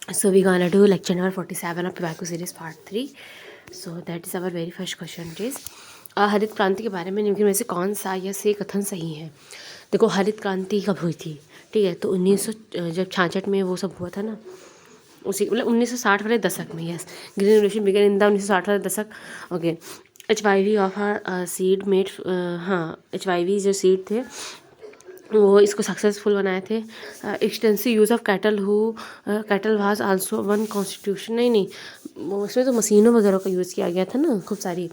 So we're gonna do lecture number 47 of Tobacco series part 3. So that is our very first question. It is हरित क्रांति के बारे में निम्न में से कौन सा या से कथन सही है। देखो, हरित क्रांति कब हुई थी, ठीक है, तो 1900 जब 66 में वो सब हुआ था ना, उसी मतलब 1960 वाले दशक में। Yes, green revolution began in the 1960 वाले दशक। Okay, HIV of seed made, हाँ, HIV जो सीड थे वो इसको सक्सेसफुल बनाए थे। Extensive use of cattle was also one constitution, नहीं वो उसमें तो मशीनों वगैरह का यूज़ किया गया था ना खूब सारी,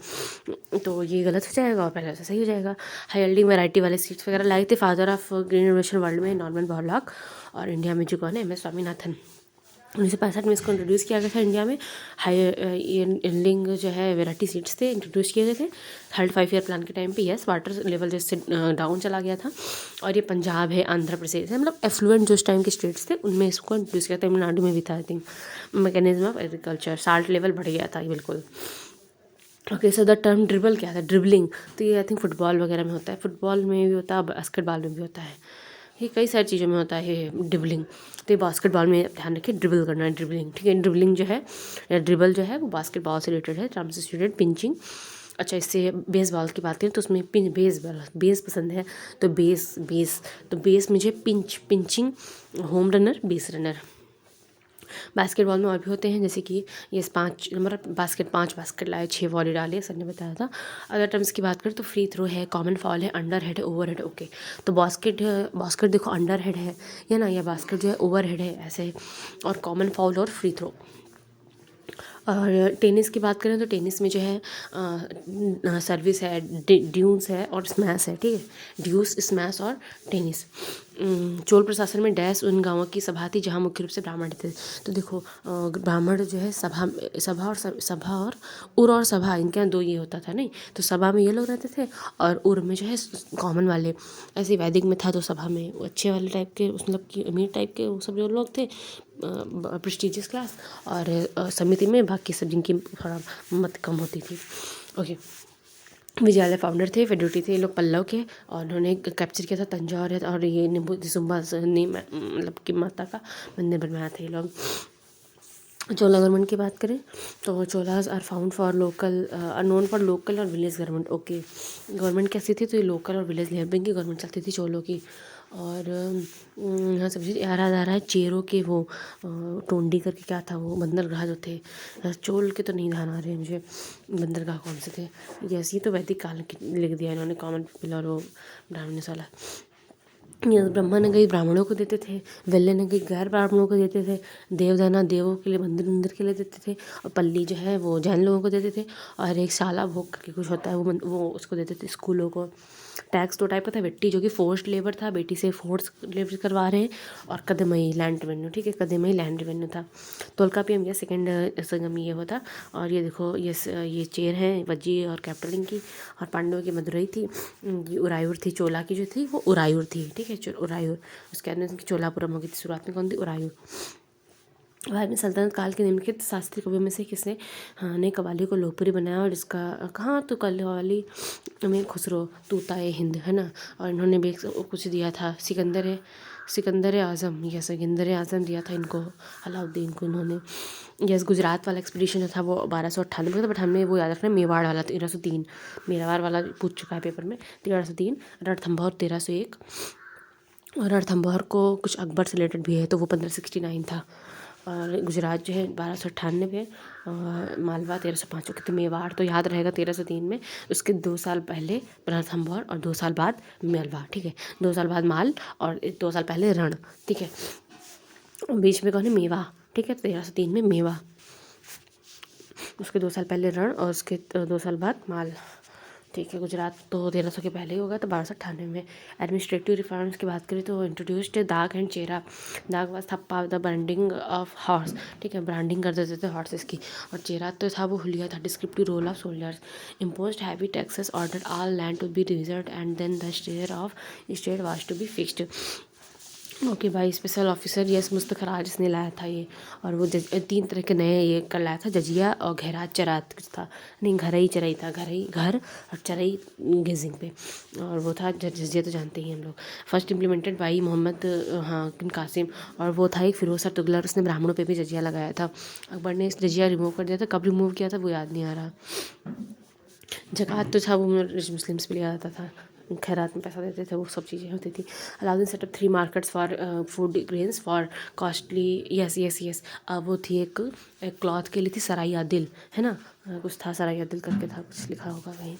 तो ये गलत हो जाएगा और पहले से सही हो जाएगा। हाई यील्डिंग वैरायटी वाले सीड्स वगैरह लाए थे father of green revolution world में नॉर्मन बोरलॉग, और इंडिया में जो कौन है, MS स्वामीनाथन। 1965 में इसको इंट्रोड्यूस किया गया था इंडिया में। हाई यील्डिंग जो है वेराइटी सीड्स थे, इंट्रोड्यूस किए गए थे 35 ईयर प्लान के टाइम पे। यस, वाटर लेवल जैसे डाउन चला गया था, और ये पंजाब है, आंध्र प्रदेश है, मतलब एफ्लुएंट जो उस टाइम के स्टेट्स थे उनमें इसको इंट्रोड्यूस किया। तमिलनाडु में भी था I think. Mechanism of agriculture, salt level बढ़ गया था ये बिल्कुल। Okay, so the term dribble क्या था, ड्रिबलिंग, तो ये आई थिंक फुटबॉल वगैरह में होता है, फुटबॉल में भी होता है, बास्केटबॉल में भी होता है, ये कई सारी चीज़ों में होता है ये ड्रिबलिंग। तो ये बास्केटबॉल में ध्यान रखिए, ड्रिबल करना है, ड्रिबलिंग, ठीक है। ड्रिबलिंग जो है या ड्रिबल जो है वो बास्केटबॉल से रिलेटेड है, टर्म से रिलेटेड, पिंचिंग। अच्छा, इससे बेसबॉल की बात करें तो उसमें बेस पसंद है, तो बेस मुझे pinching, home runner, base runner. Basketball में और भी होते हैं, जैसे कि ये 5 नंबर बास्केट, 5 बास्केट लाए, 6 वॉली डाले, सर ने बताया था। अदर टर्म्स की बात करें तो फ्री थ्रो है, कॉमन फॉल है, अंडर हेड है, ओवर हेड। ओके, तो बास्केट देखो अंडर हेड है ना, या बास्केट जो है ओवर हेड है ऐसे, और कॉमन फॉल और फ्री थ्रो। और टेनिस की बात करें तो टेनिस में जो है सर्विस है, ड्यूस है और स्मैश है, ठीक है, ड्यूस, स्मैश और टेनिस। चोल प्रशासन में डैश उन गांवों की सभा थी जहां मुख्य रूप से ब्राह्मण थे। तो देखो, ब्राह्मण जो है सभा और उर और सभा, इनके यहाँ 2 ये होता था, नहीं तो सभा में ये लोग रहते थे और उर में जो है कॉमन वाले। ऐसे वैदिक में था तो सभा में वो अच्छे वाले टाइप के, मतलब कि अमीर टाइप के वो सब जो लोग थे, प्रेस्टिजियस क्लास, और समिति में बाकी सब जिनकी थोड़ा मत कम होती थी। ओके, विजयालय फाउंडर थे, फेडरेटी थे ये लोग पल्लव के, और उन्होंने कैप्चर किया था तंजौर और ये निम्बुदिसुम्बा मतलब कि माता का मंदिर बनवाया था ये लोग। चोला गवर्नमेंट की बात करें तो Cholas are found for local, are known for local और विलेज गवर्नमेंट। ओके, गवर्नमेंट कैसी थी, तो ये लोकल और विलेज लेवलिंग की गवर्नमेंट चलती थी चोलों की। और यहाँ सब चीज़ याद आ रहा है, चेरों के वो टोंडी करके क्या था वो बंदरगाह जो थे, चोल के तो नहीं ध्यान आ रहे मुझे बंदरगाह कौन से थे। यस, ये तो वैदिक काल की लिख दिया इन्होंने, कॉमन पीपल और वो ब्राह्मण वाला। ब्रह्मा ने कई ब्राह्मणों को देते थे, वेल्ले ने कई गैर ब्राह्मणों को देते थे, देवदाना देवों के लिए, मंदिर के लिए देते थे, और पल्ली जो है वो जैन लोगों को देते थे, और एक शाला भोग करके कुछ होता है वो उसको देते थे स्कूलों को। टैक्स 2 टाइप का था, वेट्टी जो कि फोर्स्ड लेबर था, बेटी से फोर्स लेबर करवा रहे हैं, और कदमई लैंड रेवेन्यू, ठीक है, कदमई लैंड रेवेन्यू था। तोलकापियम ये सेकंड संगम ये होता। और ये देखो ये चेर है वज्जी और कैपिटलिंग की, और पांडवों की मदुरई थी, ये उरायूर थी, चोला की जो थी वो उरायूर थी, ठीक है, उरायूर। उसके बाद में चोलापुरम हो गई थी, शुरुआत में कौन थी, उरायूर। बाद में सल्तनत काल के निम्नलिखित शास्त्रीय कवियों में से किसने ने कव्वाली को लोकप्रिय बनाया, और इसका कहाँ, तो कव्वाली में खुसरो, तूताए हिंद, है ना। और इन्होंने भी कुछ दिया था, सिकंदर आज़म, या सिकंदर आज़म दिया था इनको, अलाउद्दीन को इन्होंने। यस, गुजरात वाला एक्सपीडिशन जो था वो 1298 का था, बट हमें वो याद रखना है, मेवाड़ वाला 1303, मेवाड़ वाला पूछ चुका है पेपर में, 1303, रणथंभौर 1301, और रणथंभौर को कुछ अकबर से रिलेटेड भी है तो वो 1569 था। और गुजरात जो है 1298, और मालवा 1305। क्योंकि मेवाड़ तो याद रहेगा 1303 में, उसके 2 साल पहले रणथंभौर और 2 साल बाद मालवा, ठीक है, 2 साल बाद माल और 2 साल पहले रण, ठीक है, बीच में कौन है, मेवा, ठीक है, 1303 में मेवा, उसके 2 साल पहले रण और उसके 2 साल बाद माल, ठीक है। गुजरात तो 1300 के पहले ही होगा, तो 1298 में। एडमिनिस्ट्रेटिव रिफॉर्म्स की बात करें तो इंट्रोड्यूस्ड दाग एंड चेरा, दाग वाज थप्पा द ब्रांडिंग ऑफ हॉर्स, ठीक है, ब्रांडिंग कर देते थे हॉर्सेस की, और चेरा तो था वो हुलिया था, descriptive role of soldiers. Imposed heavy taxes, order all land to be reserve and then the share of state was to be fixed. Okay भाई, स्पेशल ऑफिसर यस मुस्तखराज इसने लाया था ये। और वो 3 तरह के नए ये कर लाया था, जजिया और घेरात चरात कुछ था, नहीं घरई चरई था, घर और चरई गेजिंग पे। और वो था जजिया तो जानते ही हम लोग। फर्स्ट इम्प्लीमेंटेड बाई मोहम्मद हाँ बिन कासिम। और वो था एक फिरोज तुगलक, उसने ब्राह्मणों पे भी जजिया लगाया था। अकबर ने इस जजिया रिमूव कर दिया था, कब रिमूव किया था वो याद नहीं आ रहा। ज़कात तो था वो मुस्लिम्स पे लिया जाता था, खैरात में पैसा देते थे, वो सब चीज़ें होती थी। Alauddin setup 3 markets for food grains for costly yes yes yes. वो थी एक क्लॉथ के लिए थी, सराय आदिल है ना, कुछ था सराय आदिल करके था, कुछ लिखा होगा कहीं।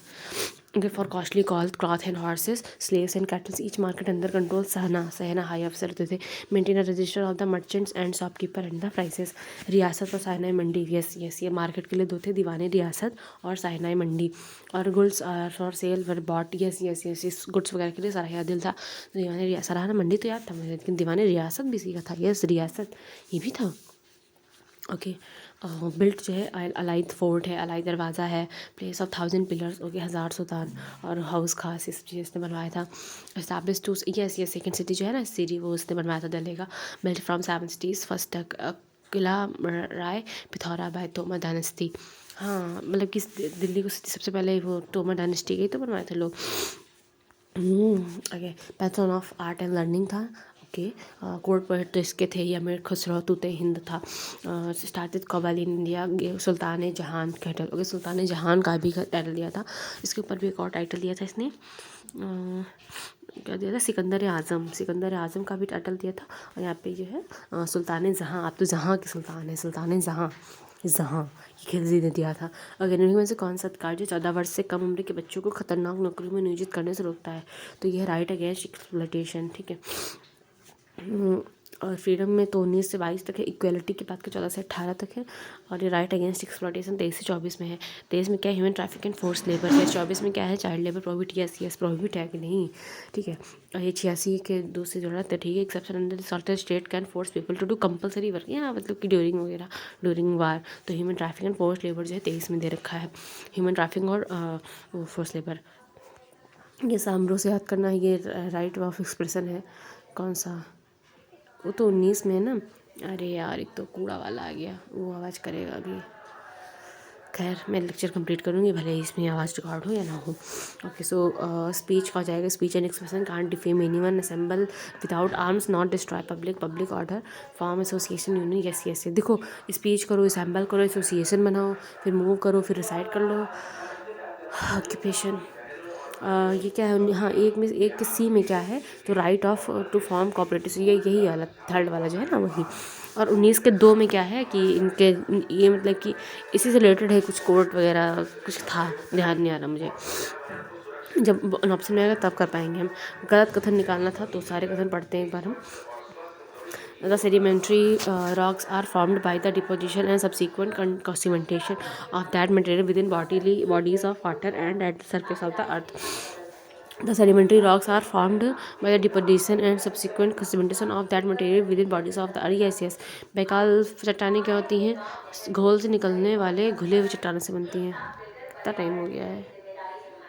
Okay, for costly cloth and horses slaves and kettles each market under control सहना हाई अफसर होते थे। Maintain a resistor of the merchants and shopkeeper and the prices. रियासत और साइनाई मंडी, यस यस, ये मार्केट के लिए 2 थे, दीवानी रियासत और साइनाई मंडी। और goods for sale were bought, yes yes yes, इस गुड्स वगैरह के लिए सराय आदिल था। दीवानी सराहना मंडी तो याद था मुझे, लेकिन दीवानी रियासत भी इसी का था, यस रियासत ये भी था। ओके, बिल्ट जो है अलाइद फोर्ट है, अलाइद दरवाज़ा है, प्लेस ऑफ 1000 पिलर्स, ओके 1000 सुल्तान और हाउस खास, इस चीज़ इसने बनवाया था। Establish to yes yes, second city जो है ना सिटी, वो उसने बनवाया था दिल्ली का। बिल्ट फ्रॉम 7 सिटीज़ फर्स्ट तक किला राय पिथौरा बाय तोमर डायनेस्टी। हाँ मतलब कि दिल्ली को सबसे पहले वो तोमर डायनेस्टी के तो बनवाए थे लोग। Okay, pattern of art and learning था। ओके, कोर्ट पोएट तो इसके थे ये अमीर खुसरो तूते हिंद था। स्टार्टेड कव्वाली इन इंडिया, सुल्तान जहान टाइटल, ओके सुल्तान जहान का भी टाइटल दिया था। इसके ऊपर भी एक और टाइटल दिया था इसने, क्या दिया था, सिकंदर आज़म का भी टाइटल दिया था। और यहाँ पे जो है सुल्तान जहाँ, आप तो जहाँ के सुल्तान है, सुल्तान जहाँ ये खिलजी ने दिया था। अगर इनमें में से कौन सा अधिकार जो 14 वर्ष से कम उम्र के बच्चों को खतरनाक नौकरी में नियोजित करने से रोकता है, तो ये है राइट अगेंस्ट एक्सप्लॉयटेशन, ठीक है। और फ्रीडम में तो 19 से 22 तक है, इक्वलिटी की बात का 14 से 18 तक है। और ये राइट अगेंस्ट एक्सप्लॉयटेशन 23 से 24 में है। 23 में क्या है, human traffic and force labour है। 24 में क्या है, child labour prohibit, yes yes prohibit है कि नहीं, ठीक है। और ये 86 के 2 से जुड़ा था, ठीक है। Exception under salted state can force people to do compulsory work, यहाँ मतलब कि ड्यूरिंग वगैरह ड्यूरिंग वार। तो human traffic and force labour जो है 23 में दे रखा है, ह्यूमन ट्रैफिक और फोर्स लेबर। ये सामरो से याद करना, ये राइट ऑफ एक्सप्रेशन है, कौन सा, वो तो 19 में है ना। अरे यार एक तो कूड़ा वाला आ गया, वो आवाज़ करेगा अभी। खैर मैं लेक्चर कंप्लीट करूँगी, भले ही इसमें आवाज़ रिकॉर्ड हो या ना हो। ओके, सो स्पीच का हो जाएगा, speech and expression can't defame anyone, assemble without arms, not destroy public order, form association union, yes yes. देखो स्पीच करो, असेंबल करो, एसोसिएशन बनाओ, फिर मूव करो, फिर रिसाइड कर लो। ऑक्यूपेशन ये क्या है, हाँ एक के सी में क्या है, तो right of to form cooperative, ये यही वाला थर्ड वाला जो है ना वही। और 19 के 2 में क्या है कि इनके ये मतलब कि इसी से रिलेटेड है, कुछ कोर्ट वगैरह कुछ था, ध्यान नहीं आ रहा मुझे, जब ऑप्शन में आएगा तब कर पाएंगे हम। गलत कथन निकालना था, तो सारे कथन पढ़ते हैं एक बार हम। The sedimentary rocks are formed by the deposition and subsequent cementation of that material within bodies of water and at the surface of the earth. The sedimentary rocks are formed by the deposition and subsequent cementation of that material within bodies of the earth. Yes yes, Baikal चट्टानें क्या होती हैं, घोल से निकलने वाले घुले हुए चट्टानों से बनती हैं। कितना टाइम हो गया है,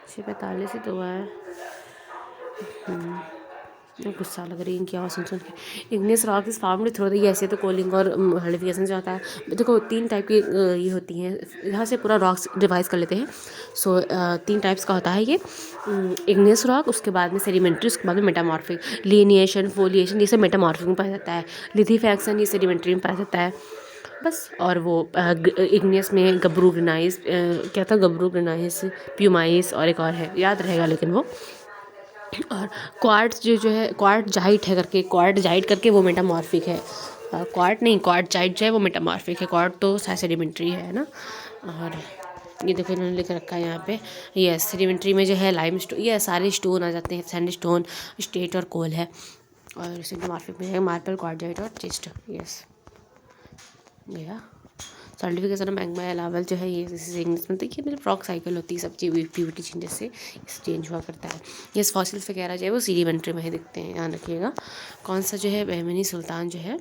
6:45 ही तो हुआ है। गुस्सा लग रही है इनकी आवाज़ सुन के। Igneous rock is farmed through the, ऐसे तो कोलिंग और हल्डिफिकेशन से होता है। देखो 3 टाइप की ये होती हैं, यहाँ से पूरा रॉक्स रिवाइज कर लेते हैं। सो 3 टाइप्स का होता है ये, इग्नियस रॉक, उसके बाद में सेडिमेंट्री, उसके बाद में मेटामॉर्फिक, लीनिएशन फोलिएशन, ये सब मेटामॉर्फिक में पाया जाता है। लिथिफैक्शन ये सेडिमेंट्री में पाया जाता है बस। और वो इग्नियस में गब्रू ग्रेनाइज, क्या था, गब्रू ग्रेनाइज, प्यूमाइस और एक और है, याद रहेगा लेकिन वो। और क्वार्ट्ज जो है, क्वार्टजाइट है करके, क्वार्टजाइट करके वो मेटामॉर्फिक है। क्वार्टजाइट जो है वो मेटामॉर्फिक है, क्वार्ट तो सेडिमेंट्री है ना। और ये देखो इन्होंने लिख रखा है यहाँ पे, ये सेडिमेंट्री में जो है लाइम स्टोन, ये सारे स्टोन आ जाते हैं, सैंड स्टोन, स्टेट और कोल है। और मेटामॉर्फिक में है मार्बल, क्वार्टजाइट और चेस्ट, यस गया। सर्टिफिकेशन मैग्मा लावल जो है, ये इंग्लिश में देखिए मतलब रॉक साइकिल होती है, सब चीज़ प्यूरिटी चेंजेस से चेंज हुआ करता है। ये फॉसिल्स वगैरह जो है वो सेडिमेंट्री में ही दिखते हैं, ध्यान रखिएगा। कौन सा जो है बहमनी सुल्तान जो है,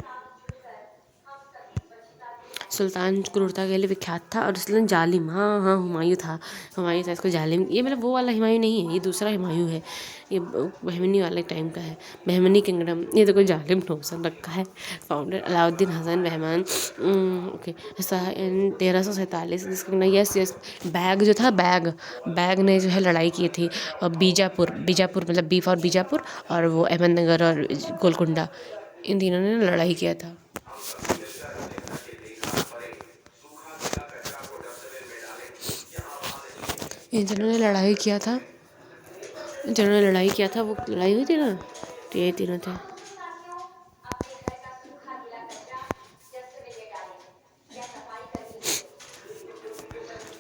सुल्तान क्रूरता के लिए विख्यात था। और सुल्तान जालिम, हाँ हाँ हुमायूं था, हुमायूं था, इसको जालिम, ये मतलब वो वाला हुमायूं नहीं है, ये दूसरा हुमायूं है, ये बहमनी वाले टाइम का है, बहमनी किंगडम। ये तो कोई जालिम ठोसन रखा है। Founder Alauddin Hasan Bahman, okay. 1347 जिसका यस यस बैग जो था, बैग ने जो है लड़ाई की थी बीजापुर मतलब बी फॉर बीजापुर, और वो अहमदनगर और गोलकुंडा, इन तीनों ने लड़ाई किया था। जिन्होंने लड़ाई किया था वो लड़ाई हुई थी ना, तो ये तीनों थे।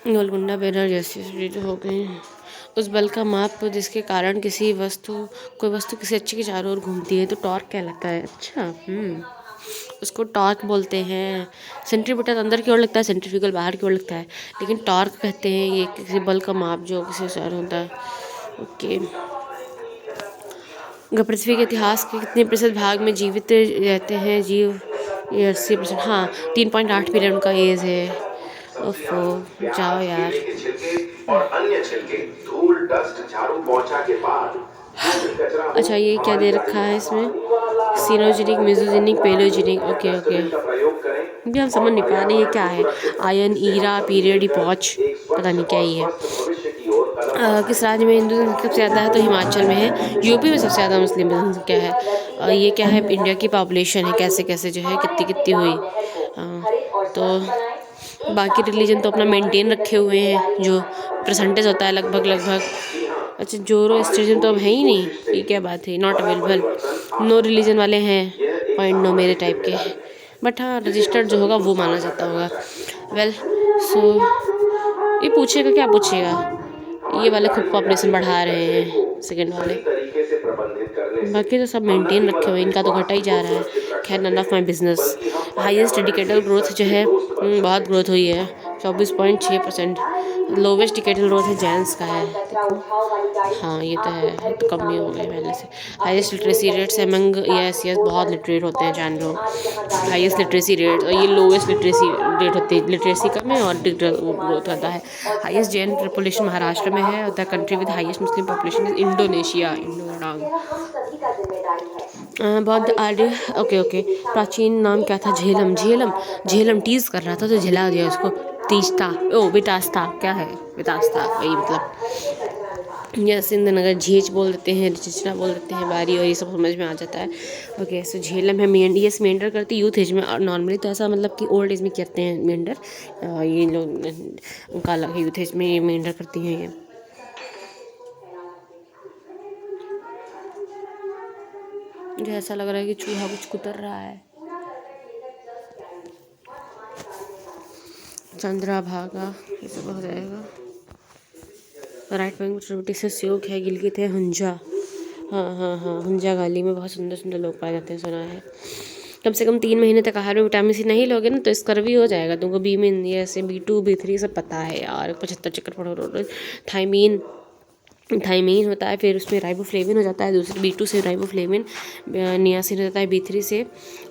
गोलकुंडा बैनर जैसे हो गए। उस बल का माप जिसके कारण कोई वस्तु किसी अच्छे के चारों ओर घूमती है तो टॉर्क कहलाता है। अच्छा, उसको टॉर्क बोलते हैं। सेंट्रीपिटल अंदर की ओर लगता है, सेंट्रीफ्यूगल बाहर की ओर लगता है, लेकिन टॉर्क कहते हैं ये किसी बल का माप जो किसी चारों होता है। ओके। पृथ्वी के इतिहास के कितने प्रतिशत भाग में जीवित रहते हैं जीव? ये 80%, हाँ 3.8 मिलियन उनका एज है। ओफो, जाओ यार। और अन्य छिलके धूल डस्ट झाड़ू पोंछा के बाद अच्छा, ये क्या दे रखा है इसमें? सीनोजेनिक, मेसोजेनिक, पेलोजेनिक, ओके ओके, भी हम समझ नहीं पा रहे ये क्या है। आयन, ईरा, पीरियड, इपॉच, पता नहीं क्या ही है। किस राज्य में हिंदू जनसंख्या सबसे ज़्यादा है? तो हिमाचल में है। यूपी में सबसे ज़्यादा मुस्लिम जनसंख्या है। ये क्या है? इंडिया की पॉपुलेशन है, कैसे कैसे जो है कितनी हुई। तो बाकी रिलीजन तो अपना मेंटेन रखे हुए हैं, जो परसेंटेज होता है लगभग। अच्छा, जोरोस्ट्रिज्म तो अब है ही नहीं, ये क्या बात है? नॉट अवेलेबल, नो रिलीजन वाले हैं, 0.9 मेरे टाइप के। बट हाँ, रजिस्टर्ड जो होगा वो माना जाता होगा। वेल सो ये पूछेगा, क्या पूछेगा? ये वाले खुद पॉपुलेशन बढ़ा रहे हैं, सेकंड वाले, बाकी तो सब मेंटेन रखे हुए, इनका तो घटा ही जा रहा है। खैर, none of my business. Highest decadal growth जो है, बहुत ग्रोथ हुई है, 24.6%। लोवेस्ट डिकेटल ग्रोथ है जेंट्स का है, देखो। हाँ ये तो है, तो कम ही हो गए पहले से। Highest literacy rates among, yes बहुत लिटरेट होते हैं जान लो। हाईएस्ट लिटरेसी रेट, और ये लोवेस्ट लिटरेसी रेट होती है, लिटरेसी कम है और ग्रोथ होता है। हाईएस्ट जैन पॉपुलेशन महाराष्ट्र में है। The country with highest Muslim population is Indonesia, बौद्ध आर्य, ओके। प्राचीन नाम क्या था? झेलम टीज कर रहा था तो झेला दिया उसको, तीजता, वितास्ता, क्या है वितास्ता, वही मतलब। या सिंध नगर झीच बोल देते हैं, चिचरा बोल देते हैं, बारी, और ये सब समझ में आ जाता है। ओके, सो झेलम है मेंढर करती यूथ एज में, और नॉर्मली तो ऐसा मतलब कि ओल्ड एज में करते हैं मेंढर, ये लोग उनका अलग यूथ एज में मेंढर करती हैं। ये मुझे ऐसा लग रहा है कि चूहा कुछ कुतर रहा है। चंद्रभागा, ये सब हो जाएगा। राइट बैंक से योग है, गिलगित है, हुंजा, हाँ हुंजा गाली में बहुत सुंदर लोग पाए जाते हैं, सुना है। कम से कम 3 महीने तक आहार में विटामिन सी नहीं लोगे ना तो स्कर्वी हो जाएगा तुमको। बीमिन, ये ऐसे B2 B3 सब पता है यार, 75 चक्कर पढ़ो रोज। थाइमीन होता है, फिर उसमें राइबोफ्लेविन हो जाता है, दूसरे B2 से राइबोफ्लेविन, नियासिन हो जाता है B3 से,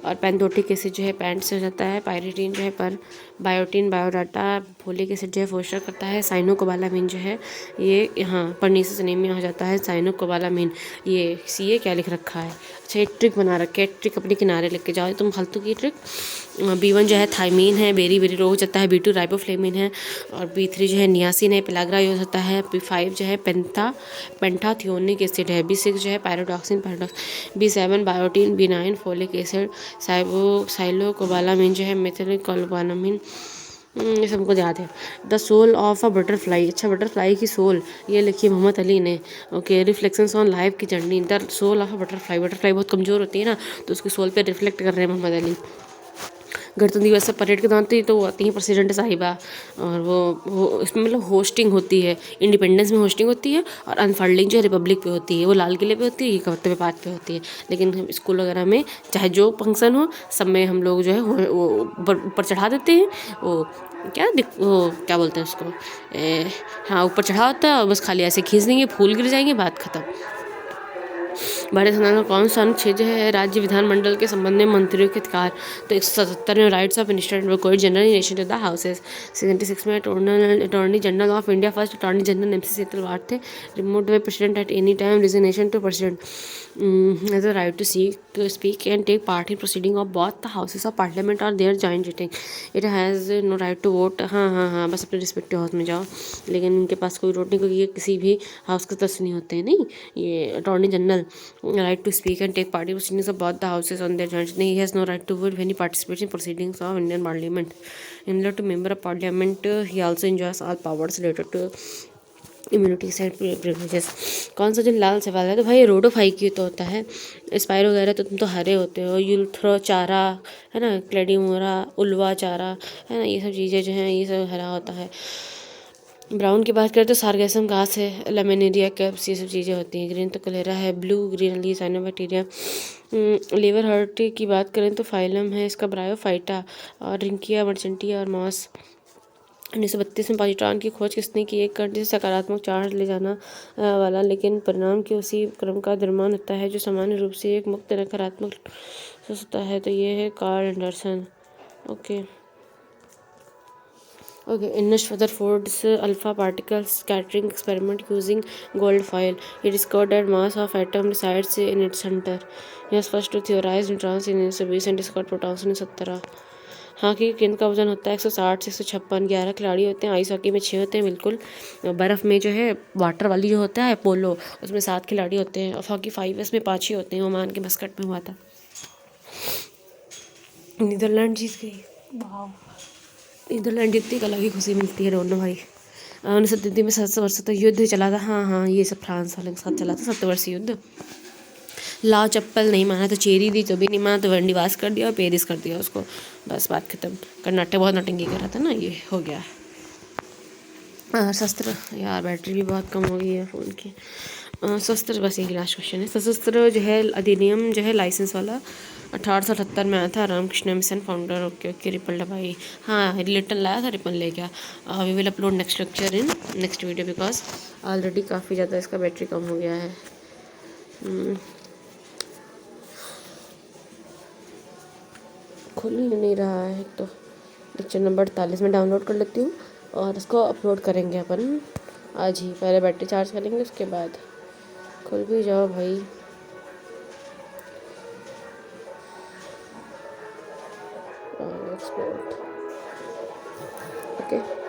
और पैंथोटिक एसिड जो है पैंट से हो जाता है, पायरिटीन जो है पर, बायोटिन बायोडाटा, फोलिक एसिड जो है फोस्टर करता है, साइनोकोबालामिन जो है ये यहाँ परनीसिस एनीमिया हो जाता है, साइनोकोबालामिन। ये सीए क्या लिख रखा है? अच्छा, एक ट्रिक बना रखे है, ट्रिक अपने किनारे लेके जाओ तुम, फालतू की ट्रिक। B1 जो है थाइमीन है, बेरी रो हो जाता है, B2 राइबोफ्लेविन है, और B3 जो है नियासिन है, पेलाग्रा यूज होता है, B5 जो है पेंटाथियोनिक एसिड है, B6 जो है pyridoxine B7 biotin, B9 folic acid, cyanocobalamin जो है मेथिलकोबालामिन, ये सबको याद है। The soul of a butterfly, अच्छा बटरफ्लाई की सोल, ये लिखी मोहम्मद अली ने। ओके, रिफ्लेक्शंस ऑन लाइफ की journey, the soul of a butterfly बहुत कमज़ोर होती है ना, तो उसकी सोल पे रिफ्लेक्ट कर रहे हैं मोहम्मद अली। गणतंत्र दिवस से परेड के दौरान तो आती हैं प्रेसिडेंट साहिबा, और वो इसमें मतलब होस्टिंग होती है, इंडिपेंडेंस में होस्टिंग होती है, और अनफोल्डिंग जो है रिपब्लिक पे होती है, वो लाल किले पे होती है, ये कर्तव्य पाथ पे होती है। लेकिन हम स्कूल वगैरह में चाहे जो फंक्शन हो, सब में हम लोग जो है वो ऊपर चढ़ा देते हैं, वो क्या बोलते हैं उसको, हाँ ऊपर चढ़ा होता है, और बस खाली ऐसे खींच देंगे, फूल गिर जाएंगे, बात खत्म। भारतीय संविधान का कौन सा अनुच्छेद है राज्य विधानमंडल के संबंध में मंत्रियों के अधिकार? तो 177 में राइट्स ऑफ इंस्टीट्यूट कोई general election to the houses. 76 में attorney general of India first attorney general MC Setalvad थे। Removed by president at any time, resignation to president has a right to speak and take part in proceeding of both the houses of parliament or their joint sitting. It has no right to vote. हाँ, बस अपने respective house में जाओ, लेकिन इनके पास कोई vote नहीं, क्योंकि ये किसी भी हाउस के सदस्य नहीं होते हैं। नहीं, ये attorney general right to speak and take part in proceedings of both the houses on their joint sitting. He has no right to vote when he participates in proceedings of Indian Parliament. Similar to member of parliament, he also enjoys all powers related to immunities and privileges. कौन सा जो लाल सवाल है, तो भाई रोडोफाइकी तो होता है, स्पाइरो वगैरह तो तुम तो हरे होते हो, यूथ्रो चारा है ना, क्लेडिमोरा उल्वा चारा है ना, ये सब चीज़ें जो हैं ये सब हरा होता है। ब्राउन की बात करें तो सार्गेसम घास है, लेमिनेरिया कैप्स, ये सब चीज़ें होती हैं। ग्रीन तो कलेरा है, ब्लू ग्रीन ली साइनोबैक्टीरिया। लीवर हार्ट की बात करें तो फाइलम है इसका ब्रायोफाइटा, और रिंकिया मर्चेंटिया और मॉस। 1932 में पॉजिट्रॉन की खोज किसने की? एक कण जिसे सकारात्मक चार्ज ले जाना वाला लेकिन परिणाम के उसी क्रम का द्रव्यमान होता है, जो सामान्य रूप से एक मुक्त नकारात्मक होता है, तो ये है Carl Anderson. Okay, Ernest Rutherford's alpha particle scattering experiment using gold foil. He discovered that mass of atom resides in its center. He was first to theorize neutrons in 1920 and discovered protons in 1917. हाँ, कि गेंद का वजन होता है 160 से 156, 11 खिलाड़ी होते हैं। आइस हॉकी में 6 होते हैं बिल्कुल। बर्फ़ में जो है वाटर वाली जो होता है पोलो, उसमें 7 खिलाड़ी होते हैं। और हॉकी 5 में 5 ही होते हैं। ओमान के मस्कट में हुआ था। नीदरलैंड जीत गई, वाह। नीदरलैंड जीतती एक अलग ही खुशी मिलती है दोनों भाई। 1937 में 700 वर्षों तक युद्ध चला था। हाँ, ये सब फ्रांस वाले के साथ चला था 70 वर्षीय युद्ध। लाओ चप्पल नहीं माना तो चेरी दी, तो भी नहीं माना तो वनडिवास कर दिया और पेरिस कर दिया उसको, बस बात खत्म। कर्नाटक बहुत नौटंकी कर रहा था ना, ये हो गया। शस्त्र, यार बैटरी भी बहुत कम हो गई है फ़ोन की। शस्त्र, बस यही लास्ट क्वेश्चन है। सशस्त्र जो है अधिनियम जो है लाइसेंस वाला 1878 में आया था। Ramakrishna mission founder. ओके, रिपल दबाई। हाँ, रिलेटन लाया था, रिपल ले गया। We will upload next lecture in next video, because already काफ़ी ज़्यादा इसका बैटरी कम हो गया है। खुल ही नहीं रहा है, तो लेक्चर नंबर 48 में डाउनलोड कर लेती हूँ और इसको अपलोड करेंगे अपन आज ही। पहले बैटरी चार्ज करेंगे, उसके बाद खुल भी जाओ भाई। Export, okay.